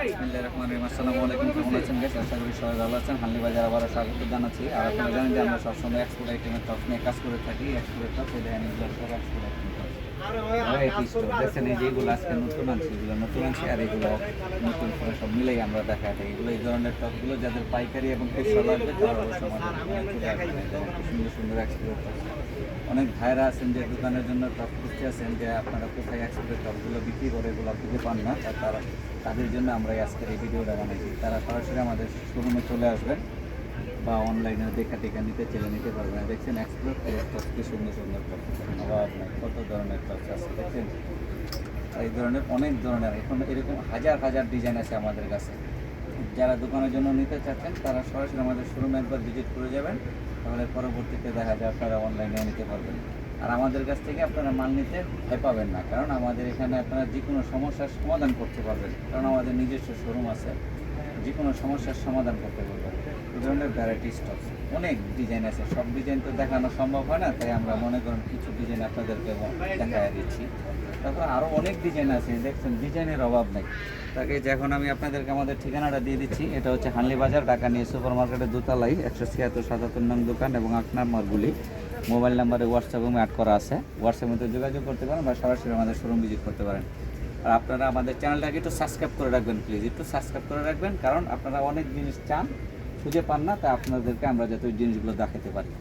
আসসালামু আলাইকুম, কেমন আছেন গাইস? আশা করি সবাই ভালো আছেন। হানলি বাজার আবারও স্বাগত জানাচ্ছি। আর আপনারা জানেন যে আমরা সবসময় এক্সপোর্ট আইটেমের টপ নিয়ে কাজ করে থাকি। এক্সপোর্টের টপ এই দেখেন, এগুলো সব export item top. Variety store দেখছেন, এই যেগুলো আজকে নতুন আনছি এগুলো নতুন আনছি, আর এগুলো নতুন করে সব মিলেই আমরা দেখা থাকি। এগুলো এই ধরনের টপগুলো যাদের পাইকারি এবং খুচরা লাগবে তারা অবশ্যই আমাদের দোকানে চলে আসবেন। এই দেখেন, কি সুন্দর সুন্দর এক্সপোর্ট টপ। অনেক ভাইরা আছেন যে দোকানের জন্য টপ খুঁজতে আছেন, যে আপনারা কোথায় এক্সপোর্টের টপগুলো বিক্রি করে এগুলো খুঁজে পান না, তারা তাদের জন্য আমরা আজকের এই ভিডিওটা বানাইছি। তারা সরাসরি আমাদের শোরুমে চলে আসবেন বা অনলাইনে দেখা টেকা নিতে চলে নিতে পারবেন। দেখছেন এক্সপ্লোর টপ, কি সুন্দর সুন্দর টপ, অভাব নাই, কত ধরনের টপ আছে দেখছেন। এই ধরনের অনেক ধরনের এখন এরকম হাজার হাজার ডিজাইন আছে আমাদের কাছে। যারা দোকানের জন্য নিতে চাচ্ছেন তারা সরাসরি আমাদের শোরুমে একবার ভিজিট করে যাবেন, তাহলে পরবর্তীতে দেখা যায় আপনারা অনলাইনেও নিতে পারবেন। আর আমাদের কাছ থেকে আপনারা মাল নিতে ভয় পাবেন না, কারণ আমাদের এখানে আপনারা যে কোনো সমস্যার সমাধান করতে পারবেন, কারণ আমাদের নিজস্ব শোরুম আছে, যে কোনো সমস্যার সমাধান করতে পারবেন। এই ধরনের ভ্যারাইটি স্টক অনেক ডিজাইন আছে, সব ডিজাইন তো দেখানো সম্ভব হয় না, তাই আমরা মনে করেন কিছু ডিজাইন আপনাদেরকে দেখায় দিচ্ছি। তারপর আরও অনেক ডিজাইন আছে, দেখছেন ডিজাইনের অভাব নেই। তাকে যখন আমি আপনাদেরকে আমাদের ঠিকানাটা দিয়ে দিচ্ছি, এটা হচ্ছে হানলি বাজার, ঢাকা নিয়ে সুপার মার্কেটের দোতলাই, 176-77 নং দোকান এবং 8 নম্বরগুলি। মোবাইল নাম্বারে হোয়াটসঅ্যাপ অ্যাড করা আছে, হোয়াটসঅ্যাপের মধ্যে যোগাযোগ করতে পারেন বা সরাসরি আমাদের শোরুম ভিজিট করতে পারেন। আর আপনারা আমাদের চ্যানেলটাকে একটু সাবস্ক্রাইব করে রাখবেন প্লিজ, একটু সাবস্ক্রাইব করে রাখবেন, কারণ আপনারা অনেক জিনিস চান খুঁজে পান না, তাই আপনাদেরকে আমরা যাতে ওই জিনিসগুলো দেখাতে পারি।